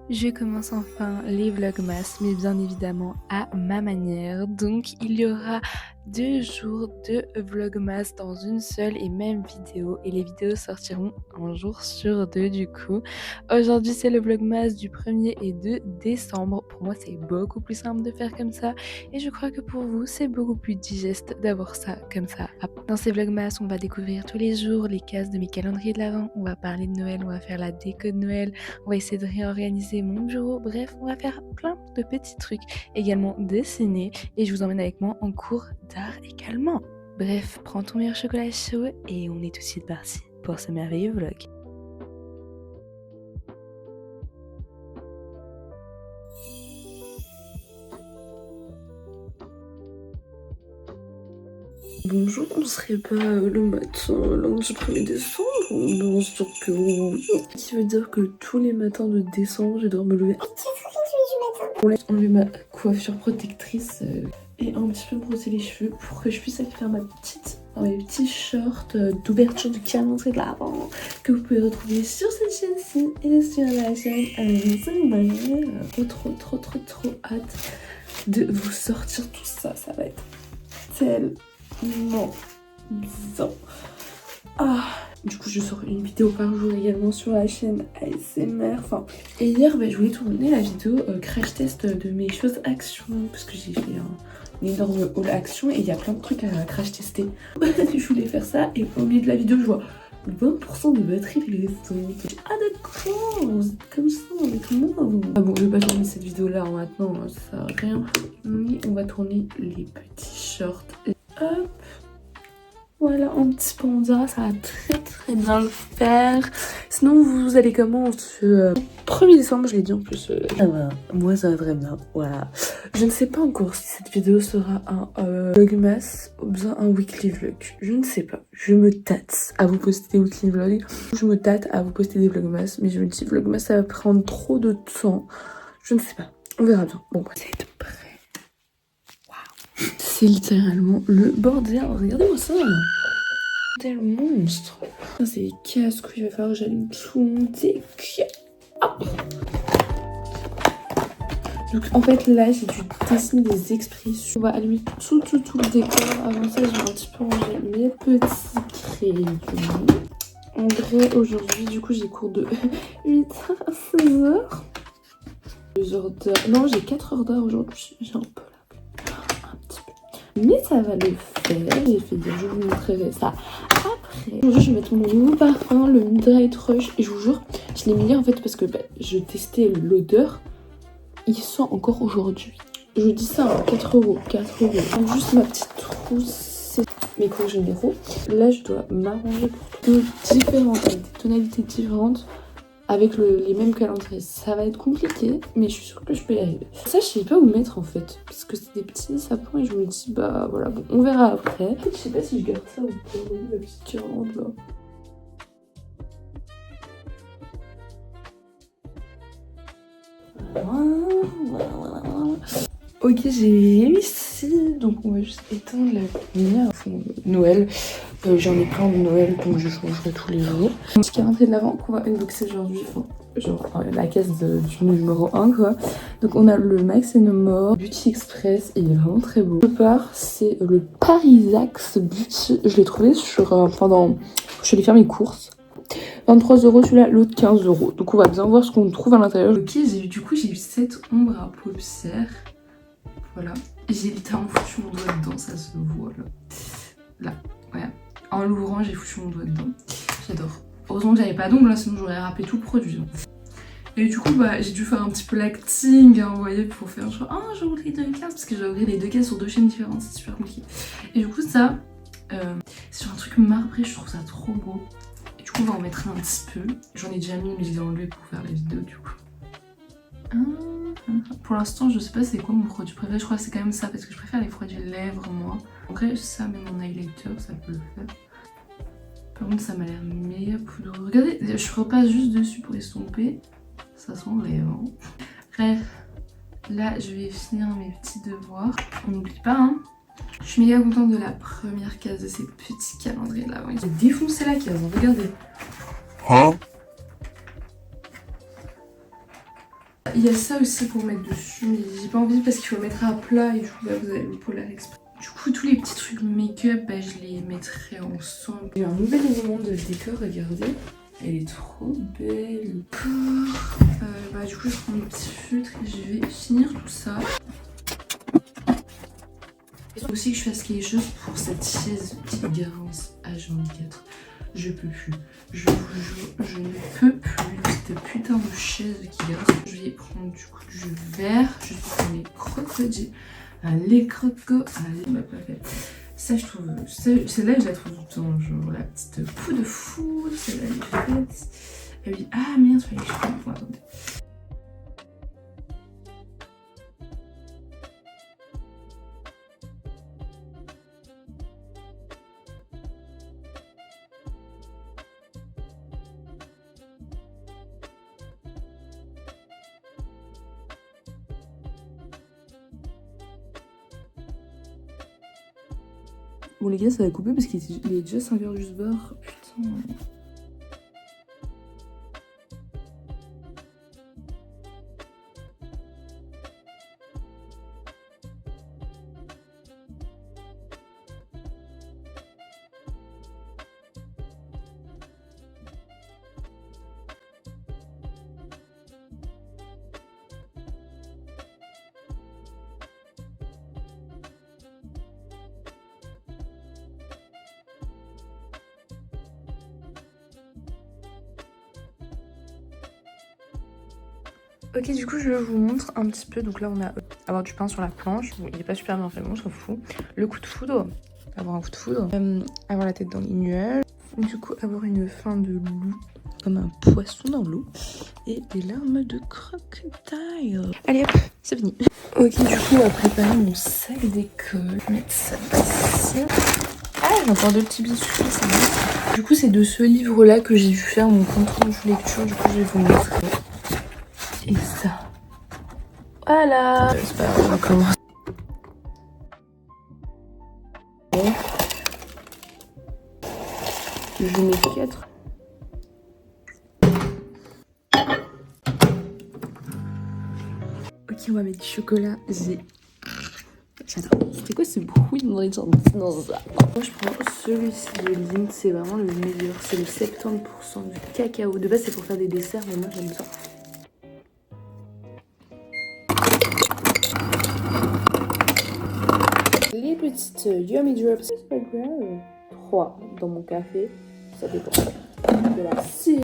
Je commence enfin les vlogmas, mais bien évidemment à ma manière. Donc il y aura 2 jours de vlogmas dans une seule et même vidéo et les vidéos sortiront un jour sur 2 du coup. Aujourd'hui c'est le vlogmas du 1er et 2 décembre. Pour moi c'est beaucoup plus simple de faire comme ça et je crois que pour vous c'est beaucoup plus digeste d'avoir ça comme ça. Dans ces vlogmas on va découvrir tous les jours les cases de mes calendriers de l'Avent, on va parler de Noël, on va faire la déco de Noël, on va essayer de réorganiser mon bureau, bref, on va faire plein de petits trucs, également dessiner et je vous emmène avec moi en cours d'art également. Bref, prends ton meilleur chocolat chaud et on est tout de suite parti pour ce merveilleux vlog. Bonjour, on serait pas le matin lundi 1er décembre? Bien sûr que oui. Qui veut dire que tous les matins de décembre, je dois me lever. On laisse enlever ma coiffure protectrice et un petit peu brosser les cheveux pour que je puisse aller faire mes petits shorts d'ouverture du calendrier de l'Avent que vous pouvez retrouver sur cette chaîne-ci et sur la chaîne trop hâte de vous sortir tout ça. Ça va être tellement bien. Du coup je sors une vidéo par jour également sur la chaîne ASMR. Et hier je voulais tourner la vidéo crash test de mes choses Action parce que j'ai fait un énorme haul Action et il y a plein de trucs à crash tester. Je voulais faire ça et au milieu de la vidéo je vois 20% de batterie restante. Ah d'accord, vous êtes comme ça avec moi. Bon, je vais pas tourner cette vidéo là maintenant, ça sert à rien. Mais on va tourner les petits shorts. Et hop, voilà, un petit peu, on dira, ça va très bien le faire. Sinon, vous allez comment ce 1er décembre, je l'ai dit en plus. Moi, ça va très bien, voilà. Je ne sais pas encore si cette vidéo sera un vlogmas ou bien un weekly vlog. Je ne sais pas. Je me tâte à vous poster des weekly vlogs. Je me tâte à vous poster des vlogmas. Mais je me dis, vlogmas, ça va prendre trop de temps. Je ne sais pas. On verra bien. Bon, c'est prêt. C'est littéralement le bordel. Regardez-moi ça. Tel monstre. C'est les casques. Il va falloir que j'allume tout mon deck. Donc en fait là j'ai dû dessiner des expressions. On va allumer tout le décor. Avant ça je vais un petit peu ranger mes petits crayons. En vrai aujourd'hui du coup j'ai cours de 8h à 16h. 2 heures d'heure. Non, j'ai 4 heures d'heure aujourd'hui. J'ai un peu là. Un petit peu. Mais ça va le faire. J'ai fait dire, je vous montrerai ça après. Aujourd'hui, je vais mettre mon nouveau parfum, le Midnight Rush. Et je vous jure, je l'ai mis hier en fait parce que je testais l'odeur. Il sent encore aujourd'hui. Je dis ça, hein, 4 euros. 4 euros. Donc, juste ma petite trousse, c'est mes cours généraux. Là, je dois m'arranger pour deux différentes, avec des tonalités différentes. Avec les mêmes calendriers, ça va être compliqué, mais je suis sûre que je peux y arriver. Ça, je sais pas où mettre en fait, parce que c'est des petits sapins et je me dis, bah voilà, bon, on verra après. En fait, je sais pas si je garde ça ou pas, la petite guirlande là. Ok, j'ai réussi, donc on va juste éteindre la lumière. Noël, j'en ai plein de Noël, donc je changerai tous les jours. Un petit calendrier de l'Avent qu'on va unboxer aujourd'hui, la caisse du numéro 1 quoi. Donc on a le Max et No More Beauty Express, il est vraiment très beau. Le part c'est le Parisax Beauty, je l'ai trouvé sur pendant, je suis allée faire mes courses. 23 € celui-là, l'autre 15 €. Donc on va bien voir ce qu'on trouve à l'intérieur. Ok, du coup j'ai eu cette ombre à paupières. Voilà. J'ai littéralement foutu mon doigt dedans, ça se voit là. Là, voilà. En l'ouvrant, j'ai foutu mon doigt dedans. J'adore. Heureusement que j'avais pas d'ongles, sinon j'aurais râpé tout le produit. Et du coup, j'ai dû faire un petit peu l'acting, hein, vous voyez, pour faire genre, ah, j'ai ouvert les 2 cases, parce que j'ai ouvert les 2 cases sur 2 chaînes différentes, c'est super compliqué. Et du coup, ça, c'est sur un truc marbré, je trouve ça trop beau. Et du coup, on va en mettre un petit peu. J'en ai déjà mis, mais je l'ai enlevé pour faire la vidéo, du coup. Pour l'instant, je sais pas c'est quoi mon produit préféré. Je crois que c'est quand même ça parce que je préfère les produits lèvres, moi. Après, ça, mais mon highlighter, ça peut le faire. Par contre, ça m'a l'air méga poudreux. Regardez, je repasse juste dessus pour estomper. Ça s'enlève. Hein. Bref, là, je vais finir mes petits devoirs. On n'oublie pas, hein. Je suis méga contente de la première case de ces petits calendriers là. J'ai défoncé la case, hein. Regardez. Hein? Il y a ça aussi pour mettre dessus, mais j'ai pas envie parce qu'il faut le mettre à plat et du coup, vous avez le Polar Express. Du coup, tous les petits trucs make-up, je les mettrai ensemble. Il y a un nouvel élément de décor, regardez. Elle est trop belle. Du coup, je prends mon petit feutre et je vais finir tout ça. Il faut aussi que je fasse quelque chose pour cette chaise qui grince H24. Je peux plus. Je vous jure, je ne peux plus de cette putain de chaise qui grince. Je vais prendre du coup du verre juste pour les crocodiles. Les crocos. Allez, ma papette. Ça, je trouve. Celle-là, je la trouve tout le temps. Genre la petite coup de foudre. Celle-là, elle est faite. Et oui. Ah merde, fallait que je prenne. Bon, attendez. Bon les gars, ça va couper parce qu'il est déjà 5h du beurre. Putain. Ok, du coup, je vous montre un petit peu. Donc là, on a avoir du pain sur la planche. Bon, il est pas super bien fait, mais on s'en fout. Le coup de foudre, avoir un coup de foudre. Avoir la tête dans les nuages. Du coup, avoir une fin de loup, comme un poisson dans l'eau. Et des larmes de crocodile. Allez hop, c'est fini. Ok, du coup, on va préparer mon sac d'école. Mettre ça ici. Ah, j'ai encore deux petits biscuits, c'est bon. Du coup, c'est de ce livre-là que j'ai dû faire mon compte rendu lecture. Du coup, je vais vous montrer. Et ça. Voilà. C'est pas grave, on va commencer. Je mets 4. Ok, on va mettre du chocolat. J'adore. C'est quoi ce bruit dans les gens dans ça? Moi, je prends celui-ci de Lindt. C'est vraiment le meilleur. C'est le 70% du cacao. De base, c'est pour faire des desserts, mais moi, j'aime ça. Les petites Yummy Drops, c'est pas grave. 3 dans mon café, ça dépend de la cire.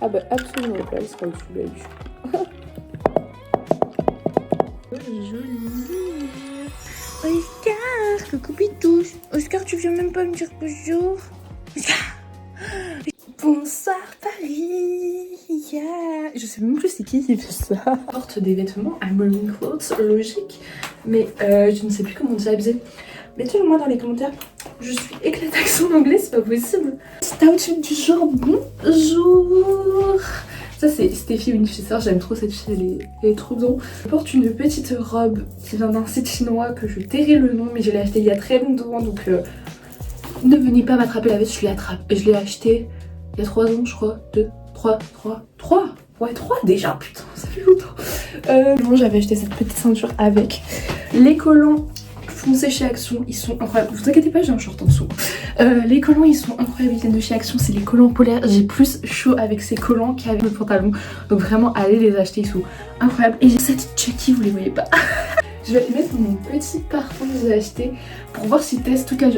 Ah bah absolument pas, il sera au-dessus de la vue. Joli. Oscar, coucou Pitouche. Oscar, tu viens même pas me dire bonjour. Oscar. Bonsoir Paris, yeah. Je sais même plus c'est qui fait ça. Porte des vêtements, I'm wearing clothes, logique. Mais je ne sais plus comment dire. Mettez-le moi dans les commentaires. Je suis éclataxe en anglais, c'est pas possible. C'est outfit du genre bonjour. Ça c'est Steffi Winchester, j'aime trop cette fille, elle est trop bien. Je porte une petite robe qui vient d'un site chinois que je tairai le nom, mais je l'ai acheté il y a très longtemps, donc ne venez pas m'attraper la veste, je l'ai acheté il y a 3 ans je crois, 2, 3, ouais 3 déjà, putain ça fait longtemps. Bon, j'avais acheté cette petite ceinture avec les collants foncés chez Action, ils sont incroyables, vous inquiétez pas j'ai un short en dessous. Les collants ils sont incroyables, ils viennent de chez Action, c'est les collants polaires, j'ai plus chaud avec ces collants qu'avec le pantalon, donc vraiment allez les acheter, ils sont incroyables. Et j'ai cette Chucky, vous les voyez pas. Je vais les mettre dans mon petit parfum que j'ai acheté pour voir si je reste toute la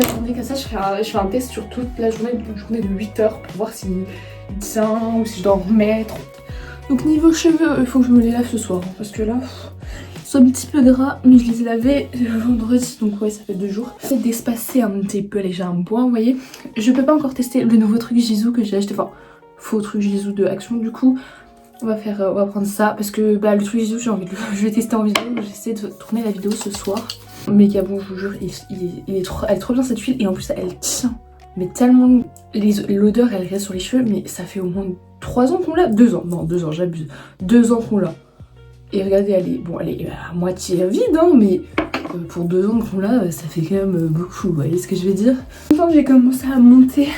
journée comme ça. Je fais un test sur toute la journée, une journée de 8 heures pour voir s'il tient ou si je dois en remettre. Donc niveau cheveux, il faut que je me les lave ce soir hein, parce que là, ils sont un petit peu gras, mais je les ai lavés vendredi, donc ouais ça fait 2 jours. J'essaie d'espacer un petit peu les jambes, vous voyez. Je peux pas encore tester le nouveau truc Gisou que j'ai acheté, enfin faux truc Gisou de Action du coup. On va prendre ça parce que le truc Gisou j'ai envie de je vais tester en vidéo, j'essaie de tourner la vidéo ce soir. Mais bon je vous jure, elle est trop bien cette huile et en plus elle tient. Mais tellement l'odeur elle reste sur les cheveux, mais ça fait au moins 3 ans qu'on l'a, 2 ans, non 2 ans j'abuse, 2 ans qu'on l'a. Et regardez, elle est à moitié vide, hein, mais pour 2 ans qu'on l'a, ça fait quand même beaucoup, vous voyez ce que je veux dire. Quand j'ai commencé à monter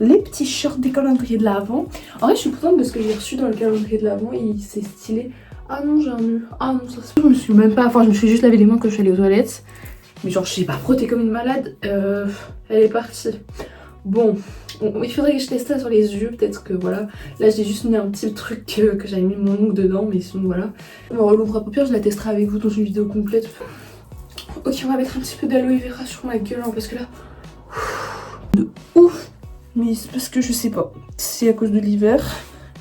les petits shorts des calendriers de l'Avent. En vrai, je suis contente parce que j'ai reçu dans le calendrier de l'Avent et c'est stylé. Ah non, j'ai un nœud. Ah non, ça se fait. Je me suis même pas. Enfin, je me suis juste lavé les mains quand je suis allée aux toilettes. Mais genre, je sais pas, frotté comme une malade. Elle est partie. Bon, il faudrait que je teste ça sur les yeux. Peut-être que voilà. Là, j'ai juste mis un petit truc que j'avais mis mon ongle dedans. Mais sinon, voilà. Bon, l'ombre à paupières, je la testerai avec vous dans une vidéo complète. Ok, on va mettre un petit peu d'aloe vera sur ma gueule hein, parce que là. De ouf! Mais c'est parce que je sais pas, c'est à cause de l'hiver.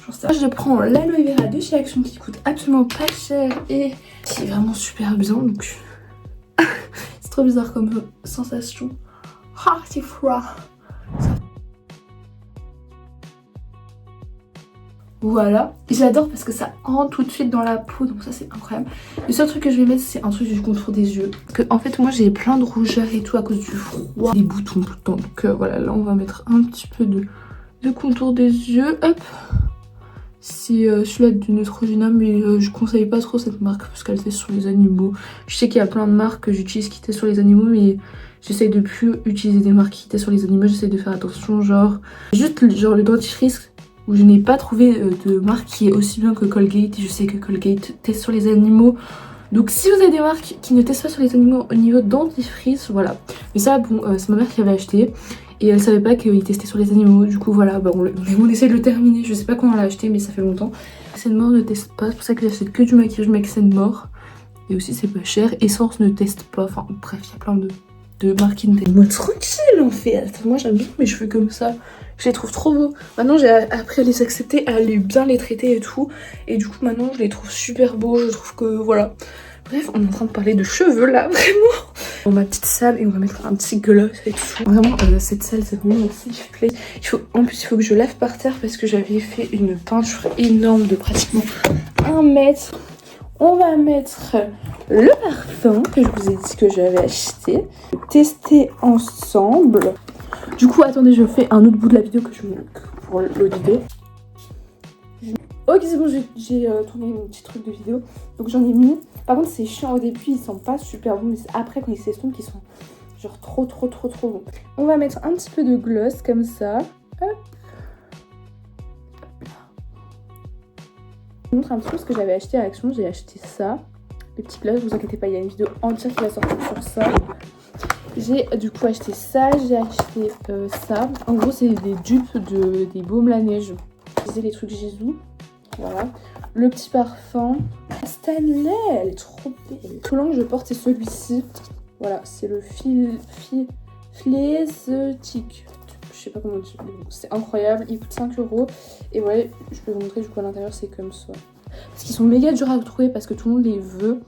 Je prends l'aloe vera de chez Action qui coûte absolument pas cher et qui est vraiment super bien. Donc c'est trop bizarre comme sensation. Ah, c'est froid. Voilà, j'adore parce que ça rentre tout de suite dans la peau, donc ça c'est incroyable. Le seul truc que je vais mettre c'est un truc du contour des yeux. Parce que en fait moi j'ai plein de rougeurs et tout à cause du froid, des boutons tout le temps. Donc voilà, là on va mettre un petit peu de contour des yeux. Hop, c'est celui-là du Neutrogena, mais je conseille pas trop cette marque parce qu'elle teste sur les animaux. Je sais qu'il y a plein de marques que j'utilise qui testent sur les animaux, mais j'essaye de plus utiliser des marques qui testent sur les animaux. J'essaye de faire attention, genre juste genre le dentifrice où je n'ai pas trouvé de marque qui est aussi bien que Colgate. Et je sais que Colgate teste sur les animaux. Donc si vous avez des marques qui ne testent pas sur les animaux au niveau dentifrice, voilà. Mais ça, bon, c'est ma mère qui avait acheté. Et elle savait pas qu'il testait sur les animaux. Du coup, voilà, bah, on essaie de le terminer. Je sais pas quand on l'a acheté, mais ça fait longtemps. Maxen Mort ne teste pas. C'est pour ça que j'achète que du maquillage Maxen Mort. Et aussi, c'est pas cher. Essence ne teste pas. Enfin, bref, il y a plein de marques qui ne testent. Moi, tranquille, en fait. Moi, j'aime bien mes cheveux comme ça. Je les trouve trop beaux. Maintenant, j'ai appris à les accepter, à bien les traiter et tout. Et du coup, maintenant, je les trouve super beaux. Je trouve que, voilà. Bref, on est en train de parler de cheveux, là, vraiment. Dans ma petite salle, et on va mettre un petit gloss et tout. Vraiment, cette salle, c'est vraiment mon safe place. En plus, il faut que je lave par terre parce que j'avais fait une peinture énorme de pratiquement 1 mètre. On va mettre le parfum que je vous ai dit que j'avais acheté. Tester ensemble. Du coup, attendez, je fais un autre bout de la vidéo que je pour l'autre vidéo. Ok, c'est bon, j'ai tourné mon petit truc de vidéo. Donc j'en ai mis. Par contre, c'est chiant au début, ils sont pas super bons. Mais c'est après, quand ils s'estompent, qu'ils sont genre trop bons. On va mettre un petit peu de gloss comme ça. Hop. Je vous montre un petit peu ce que j'avais acheté à Action. J'ai acheté ça. Les petits blushs, vous inquiétez pas, il y a une vidéo entière qui va sortir sur ça. J'ai du coup acheté ça, j'ai acheté ça. En gros, c'est des dupes des baumes la neige. C'est les trucs Jésus. Voilà. Le petit parfum. Stanley, elle est trop belle. Le collant que je porte, c'est celui-ci. Voilà, c'est le Flestic. Je sais pas comment on dit. C'est incroyable, il coûte 5 €. Et voilà, je peux vous montrer du coup à l'intérieur, c'est comme ça. Parce qu'ils sont méga durs à trouver parce que tout le monde les veut.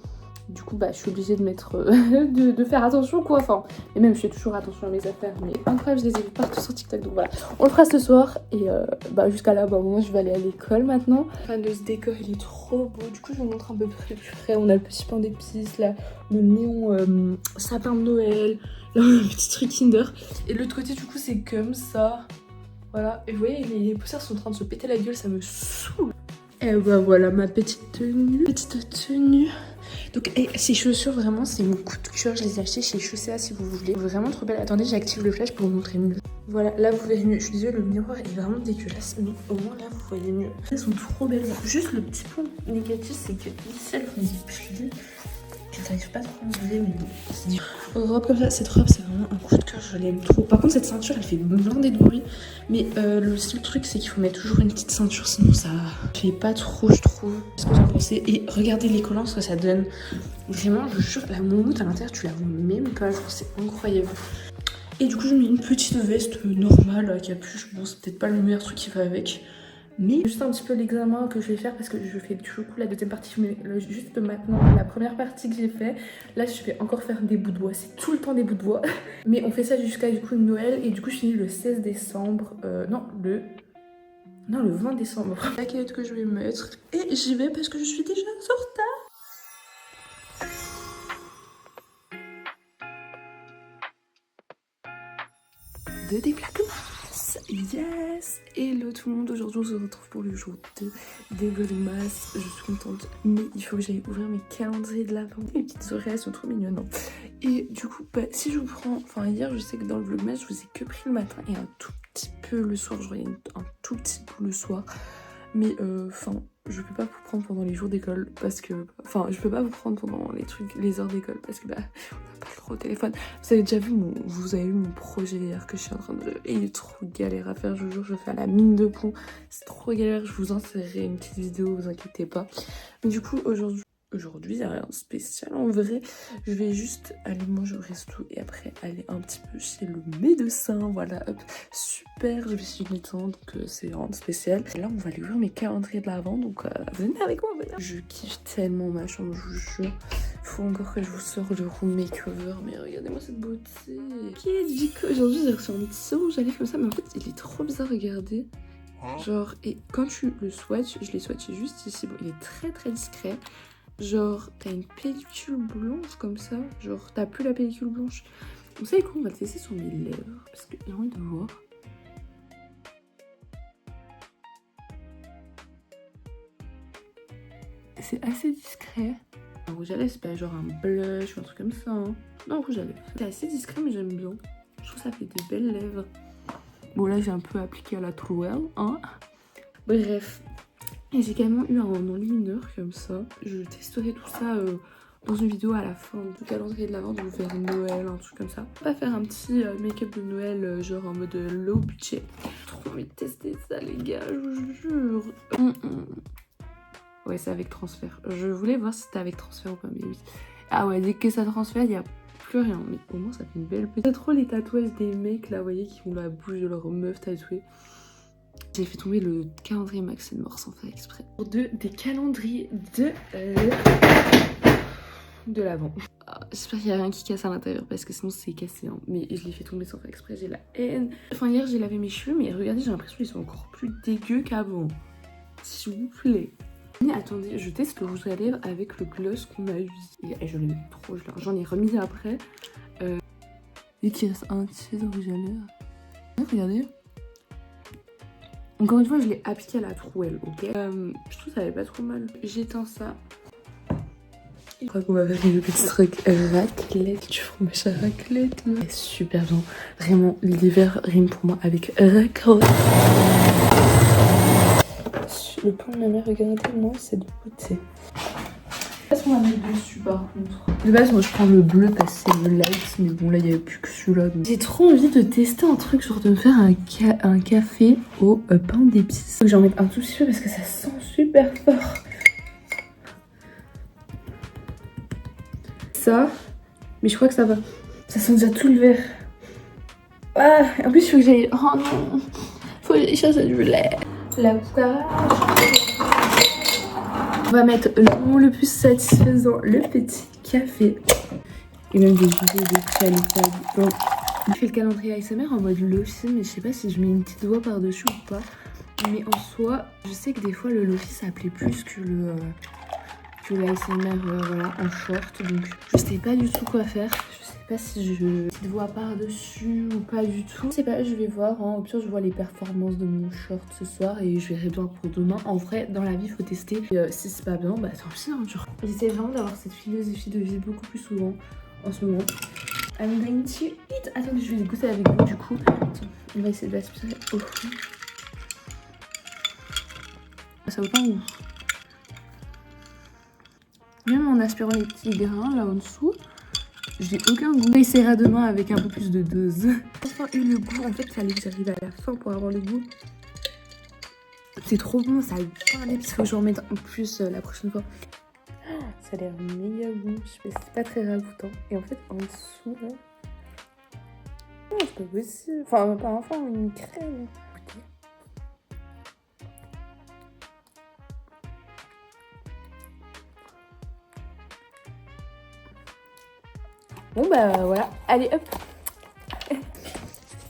Du coup, bah, je suis obligée de mettre, de faire attention quoi. Enfin, et même je fais toujours attention à mes affaires. Mais incroyable, je les ai vus partout sur TikTok. Donc voilà, on le fera ce soir. Et bah, jusqu'à là, bah, moi je vais aller à l'école maintenant. Fan de ce décor, il est trop beau. Du coup, je vous montre un peu plus près. On a le petit pain d'épices, là, le néon sapin de Noël, là, on a un petit truc Kinder. Et de l'autre côté, du coup, c'est comme ça. Voilà. Et vous voyez, les poussières sont en train de se péter la gueule, ça me saoule. Et bah voilà ma petite tenue. Donc ces chaussures vraiment c'est mon coup de cœur, je les ai achetées chez Chaussea si vous voulez. Vraiment trop belle. Attendez, j'active le flash pour vous montrer mieux. Voilà, là vous verrez mieux. Je suis désolée, le miroir est vraiment dégueulasse, mais au moins là vous voyez mieux. Elles sont trop belles. Juste le petit point négatif c'est que ici elles font des plis. J'arrive pas trop à enlever, mais bon. Robe comme ça, cette robe c'est vraiment un coup de cœur, je l'aime trop. Par contre cette ceinture elle fait blindé de bruit. Mais le seul truc c'est qu'il faut mettre toujours une petite ceinture, sinon ça fait pas trop je trouve. Qu'est-ce que vous en pensez? Et regardez les collants, ce que ça donne. Vraiment je jure, la moumoute à l'intérieur tu la vois même pas, genre c'est incroyable. Et du coup je mets une petite veste normale à capuche, bon c'est peut-être pas le meilleur truc qui va avec. Mais juste un petit peu l'examen que je vais faire parce que je fais du coup la deuxième partie, mais juste maintenant la première partie que j'ai fait. Là je vais encore faire des bouts de bois, c'est tout le temps des bouts de bois. Mais on fait ça jusqu'à du coup Noël et du coup je finis le 16 décembre, non le 20 décembre. La calotte que je vais mettre et j'y vais parce que je suis déjà en retard. De déplaquement. Yes. Hello tout le monde, aujourd'hui on se retrouve pour le jour 2 des Vlogmas. Je suis contente, mais il faut que j'aille ouvrir mes calendriers de l'avant. Les petites oreilles sont trop mignonnes. Et du coup, si je vous prends... Enfin hier, je sais que dans le Vlogmas, je vous ai que pris le matin et un tout petit peu le soir. Je voyais un tout petit peu le soir. Mais je peux pas vous prendre pendant les jours d'école parce que... Enfin, je peux pas vous prendre pendant les heures d'école parce que on n'a pas le droit au téléphone. Vous avez déjà vu mon projet hier que je suis en train de... Et il est trop galère à faire, je vous jure, je fais à la mine de plomb. C'est trop galère, je vous insérerai une petite vidéo, vous inquiétez pas. Mais du coup, aujourd'hui, il n'y a rien de spécial en vrai. Je vais juste aller manger au resto et après aller un petit peu chez le médecin. Voilà, hop, super, je me suis mis temps, donc c'est vraiment spécial. Et là, on va aller ouvrir mes calendriers de l'avant, donc venez avec moi, venez. Je kiffe tellement ma chambre, je vous jure. Faut encore que je vous sorte le room makeover, mais regardez-moi cette beauté. Ok, du coup, aujourd'hui, j'ai reçu un petit rouge à lèvres comme ça, mais en fait, il est trop bizarre, regardez. Genre, et quand tu le swatches, je l'ai swatché juste ici, bon, il est très très discret. Genre, t'as une pellicule blanche comme ça. Genre, t'as plus la pellicule blanche. Vous savez quoi, on va le tester sur mes lèvres. Parce que j'ai envie de voir. C'est assez discret. Un rouge à lèvres, c'est pas genre un blush ou un truc comme ça. Hein. Non, un rouge à lèvres. C'est assez discret, mais j'aime bien. Je trouve que ça fait des belles lèvres. Bon, là, j'ai un peu appliqué à la Trouelle, hein. Bref. Et j'ai carrément eu un enlumineur comme ça. Je testerai tout ça dans une vidéo à la fin du calendrier de l'avant, de vous faire Noël, un truc comme ça. On va faire un petit make-up de Noël, genre en mode low budget. Trop envie de tester ça, les gars, je vous jure. Ouais, c'est avec transfert. Je voulais voir si c'était avec transfert ou pas, mais oui. Ah ouais, dès que ça transfère, il n'y a plus rien. Mais au moins, ça fait une belle petite. C'est trop les tatouages des mecs là, vous voyez, qui ont la bouche de leur meuf tatouée. J'ai fait tomber le calendrier Max & More sans faire exprès. Des calendriers de l'avant. J'espère qu'il n'y a rien qui casse à l'intérieur parce que sinon c'est cassé. Hein. Mais je l'ai fait tomber sans faire exprès, j'ai la haine. Enfin hier j'ai lavé mes cheveux mais regardez j'ai l'impression qu'ils sont encore plus dégueux qu'avant. S'il vous plaît. Mais attendez, je teste le rouge à lèvres avec le gloss qu'on a eu. Et je l'aime trop, j'en ai remis après. Et qu'il reste un petit de rouge à lèvres. Regardez. Encore une fois, je l'ai appliqué à la Trouelle, ok. Je trouve que ça avait pas trop mal. J'éteins ça. Je crois qu'on va faire une petite raclette, du fromage à raclette. Là. C'est super bien. Vraiment, l'hiver rime pour moi avec raclette. Le plan de ma mère, regardez-moi cette beauté. Qu'est-ce qu'on va mettre dessus par contre? De base, moi je prends le bleu parce que c'est le light, mais bon là il n'y avait plus que celui-là. Donc... J'ai trop envie de tester un truc, genre de me faire un café au pain d'épices. Faut que j'en mette un tout petit peu parce que ça sent super fort. Ça, mais je crois que ça va. Ça sent déjà tout le verre. Ah, en plus il faut que j'aille... Oh non, faut que j'aille chercher du lait. La boucage. On va mettre le plus satisfaisant, le petit café. Et même des vidéos de qualité. Donc, je fais le calendrier ASMR en mode lofi, mais je sais pas si je mets une petite voix par-dessus ou pas. Mais en soi, je sais que des fois le lofi ça plaît plus que l'ASMR voilà, en short. Donc je sais pas du tout quoi faire. Je sais pas si je mets une petite voix par-dessus ou pas du tout. Je sais pas, je vais voir. Hein. Au pire, je vois les performances de mon short ce soir et je verrai bien pour demain. En vrai, dans la vie, il faut tester. Et, si c'est pas bien, bah tant pis. Hein, j'essaie vraiment d'avoir cette philosophie de vie beaucoup plus souvent en ce moment. I'm going to eat. Attendez, je vais le goûter avec vous du coup. Attends, on va essayer de l'aspirer au fond. Ça vaut pas un goût. Même en aspirant les petits grains là en dessous, j'ai aucun goût. On essaiera demain avec un peu plus de dose. Enfin eu le goût, en fait il fallait que j'arrive à la fin pour avoir le goût. C'est trop bon, ça a plein d'épices, faut que j'en mette en plus la prochaine fois. Ça a l'air méga bon, je sais pas, c'est pas très ragoûtant. Et en fait en dessous là, oh, c'est pas possible. Enfin pas une crème. Écoutez. Bon bah voilà, allez hop.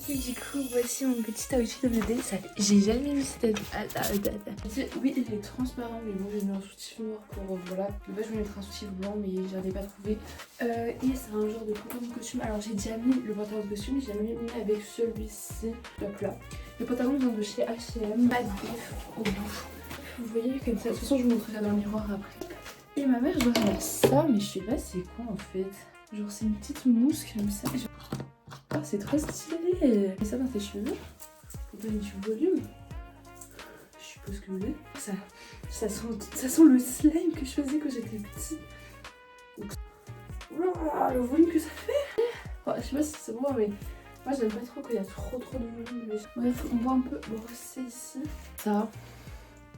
Et du coup voici mon petit outfit of the day. J'ai jamais vu cette... Oui il est transparent mais moi j'ai mis un soutif noir pour voilà. De base je voulais mettre un soutif blanc mais j'en ai pas trouvé. Et c'est un genre de pantalon de costume. Alors j'ai déjà mis le pantalon de costume, j'ai jamais mis avec celui-ci. Hop là. Le pantalon vient de chez H&M, pas de diff au bout. Vous voyez comme ça, de toute façon je vous montrerai dans le miroir après. Et ma mère, je dois faire ça, mais je sais pas c'est quoi en fait. Genre c'est une petite mousse comme ça. Ah c'est trop stylé. Mets ça dans tes cheveux pour donner du volume. Je suppose que oui. Ça sent le slime que je faisais quand j'étais petite. Ouah, le volume que ça fait. Oh, je sais pas si c'est bon mais moi j'aime pas trop quand il y a trop de volume. Bref, on va un peu brosser ici. Ça.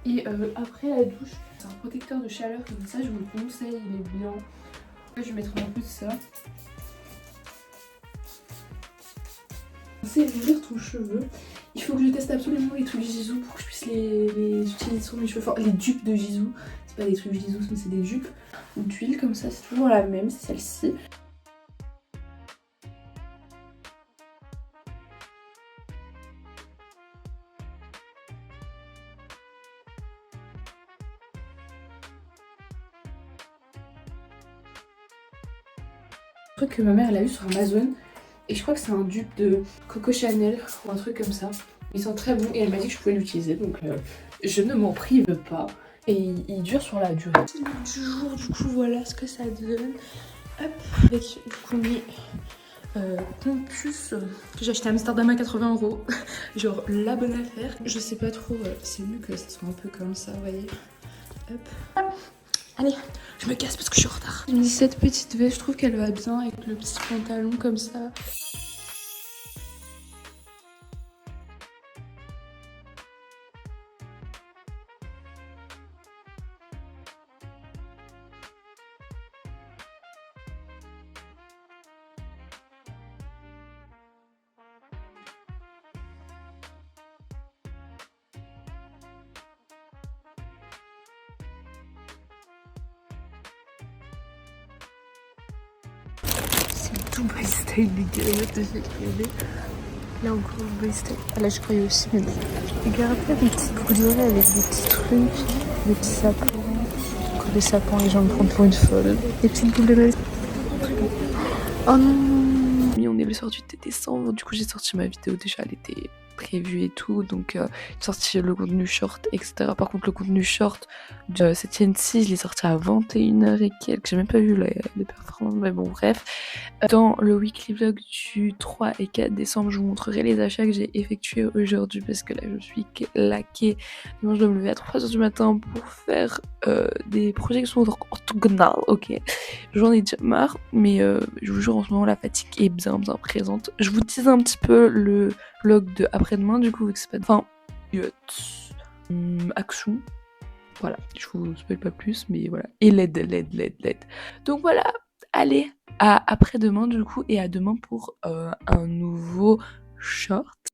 Et après la douche, c'est un protecteur de chaleur comme ça, je vous le conseille, il est bien. Là, je vais mettre un peu de ça. C'est ouvrir ton cheveu. Il faut que je teste absolument les trucs Jisoo pour que je puisse les utiliser sur mes cheveux. Enfin, les dupes de Jisoo. C'est pas des trucs Jisoo, mais c'est des dupes. D'huile comme ça, c'est toujours la même, c'est celle-ci. Un truc que ma mère elle a eu sur Amazon. Et je crois que c'est un dupe de Coco Chanel ou un truc comme ça. Ils sont très bons et elle m'a dit que je pouvais l'utiliser, donc je ne m'en prive pas. Et il dure sur la durée. Du jour, du coup, voilà ce que ça donne. Hop, avec du coup mes Compus que j'ai acheté à Amsterdam à 80 €. Genre la bonne affaire. Je sais pas trop, c'est mieux que ça soit un peu comme ça, vous voyez. Hop. Allez, je me casse parce que je suis en retard. Je me dis cette petite veste, je trouve qu'elle va bien avec le petit pantalon comme ça. Dubai Style, les gars, de j'ai regardé. Là encore Dubai Style. Ah là je croyais aussi, mais non. Regardez des petites boucles avec des petits trucs, des petits sapins. Encore des sapins, les gens me prennent pour une folle. Des petites boules de neige. Oh non. On est le soir du décembre, du coup j'ai sorti ma vidéo déjà, elle était prévue et tout, donc j'ai sorti le contenu short, etc. Par contre le contenu short de cette chaîne-ci, je l'ai sorti à 21h et quelques, j'ai même pas vu les performances, mais bon bref. Dans le weekly vlog du 3 et 4 décembre, je vous montrerai les achats que j'ai effectués aujourd'hui parce que là je suis claquée. Demain je dois me lever à 3h du matin pour faire des projections orthogonales, ok. J'en ai déjà marre, mais je vous jure en ce moment la fatigue est bien présente. Je vous tease un petit peu le vlog de après-demain du coup vu que c'est pas... Enfin, action. Voilà, je vous spoil pas plus, mais voilà. Et LED. Donc voilà, allez, à après-demain du coup, et à demain pour un nouveau short.